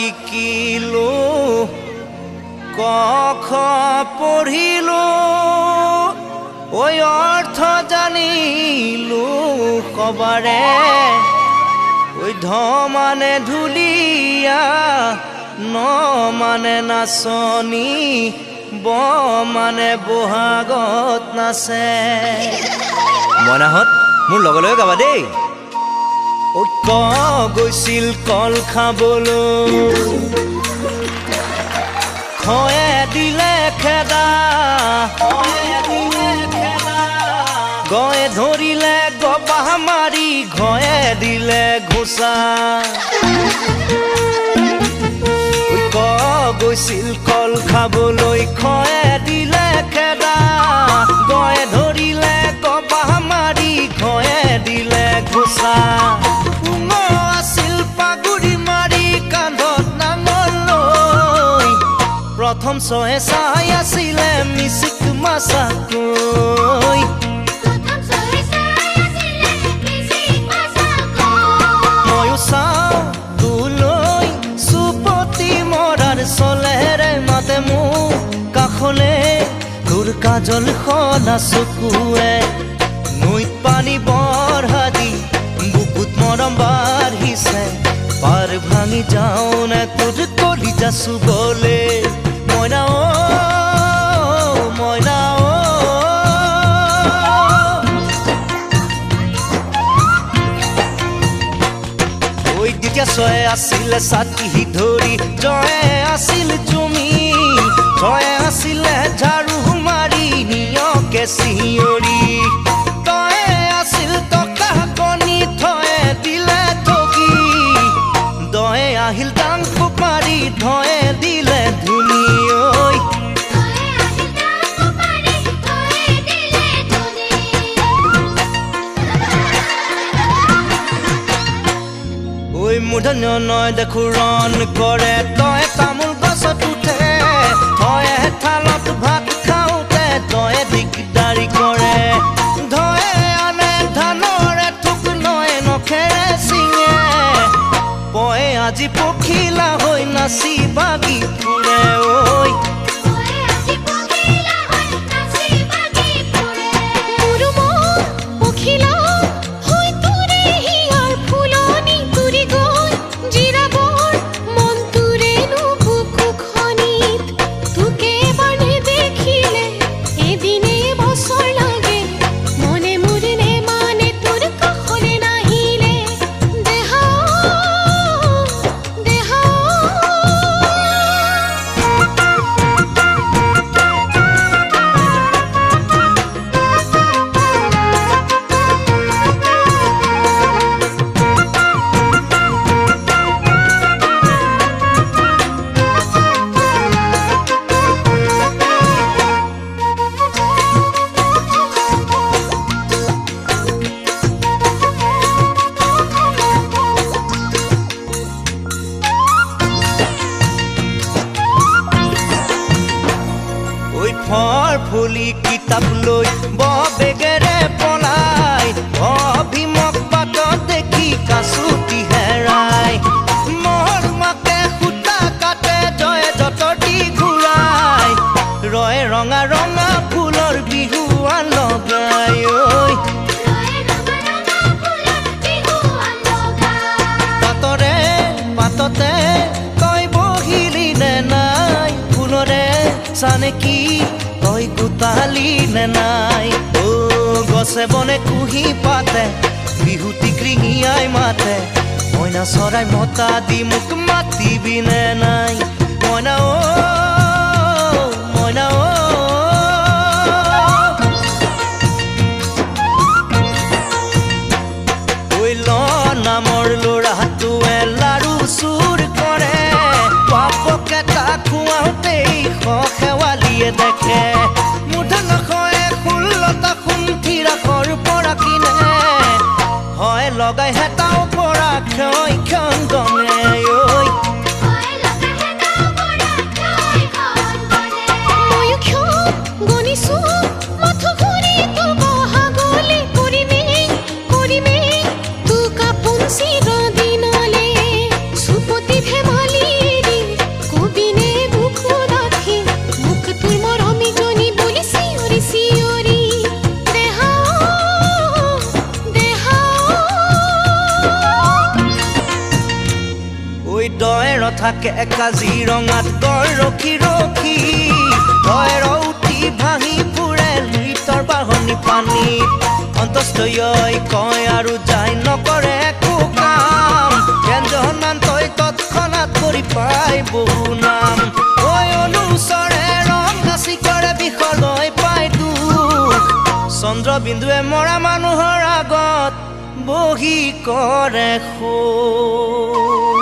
শিকিলো ক খ পঢ়িলো ঐ অৰ্থ জানিলো কবাৰে ঐ ধ মানে ঢুলীয়া ন মানে নাচনী ব মানে বহাগত নাচে মইনাহঁত মোৰ লগে লগে গাবা দেই ঐ ক গৈছিল কল খাবলৈ খয়ে দিলে খেদা গয়ে ধৰিলে গবাহ মাৰি ঘয়ে দিলে ঘোচা ক গৈছিল কল খাবলৈ খয়ে দিলে খেদা গয়ে ধৰিলে গবাহ মাৰি ঘয়ে দিলে ঘোচা আছিল পাগুৰি মাৰি কান্ধত নাঙল লৈ প্ৰথম চহে চাই আছিলে মিচিক মাছাকৈ ময়ো চাওঁ তোলৈ চুপতি মৰাৰ চলেৰে মাতে মোক কাষলে তোৰ কাজল সনা চকুৱে নৈত পানী বঢ়া দি বুকুত মৰম বাঢ়িছে পাৰ ভাঙি যাওঁ নে তোৰ কলিজা চুবলে মইনা অ মইনা ঐ তেতিয়া ছয়ে আছিলে ছাতি ধৰি জয়ে আছিল জুমি ছয়ে আছিলে ঝাৰু মাৰি নিয়কে চিঞৰি তয়ে আছিল টকা কণী থয়ে দিলে ঠগি দয়ে আহিল ডাং ফুক মাৰি ধয়ে দিলে ধুনি ঐ মূৰ্ধন্য নয় দেখো ৰণ কৰে তয়ে তামোল গছত উঠে থয়ে থালত ভাত খাওঁতে তয়ে দিগদাৰি কৰে ধয়ে আনে ধানৰে থোক নয়ে নখেৰে চিঙে পয়ে আজি পখিলা হৈ নাচি বাগি ফুৰে ফৰ ফুলি কিতাপ লৈ বেগেৰে পলাই অভিমক বাটত দেখি কাচুটি হেৰাই মোৰ মাকে সূতা কাটে জয়ে যতটি ঘূৰাই ৰয়ে ৰঙা ৰঙা ফুলৰ বিহুৱান লগাই পাতৰে পাততে তই বহিলি নে নাই ফুলৰে চানে কি তই গোটালি নে নাই ও গছে বনে কুহি পাতে বিহুতি কৃঙিয়াই মাতে মইনা চৰাই মতা দি মোক মাতিবি নে নাই মইনা অ মইনা অ ঐ ল নামৰ ল'ৰাটোৱে লাৰু চুৰ কৰে পাপকে তাক খুৱাওঁতেই শেৱালিয়ে দেখে মূৰ্ধন্য খয়ে ষোল্লটা খুন্থি ৰাসৰ পৰা কিনে হয় লগাই হেতাও পৰা ক্ষয় ক্ষন্দনে চিৰ দিনলে সুপতি ভেমালি থাকে কাজিৰঙাত গড় ৰখি ৰখি তই ৰৌতি ভাঙি ফুৰে লুইতৰ বাঢ়নি পানীত অন্তস্থই কয় আৰু যাই নকৰে একো কাম ব্যঞ্জনমান তই তৎক্ষণাত কৰি পাই বহু নাম ঐ অনুচৰে ৰং নাচি কৰে বিষলৈ পাই দুখ চন্দ্ৰবিন্দুৱে মৰা মানুহৰ আগত বহি কৰে শোক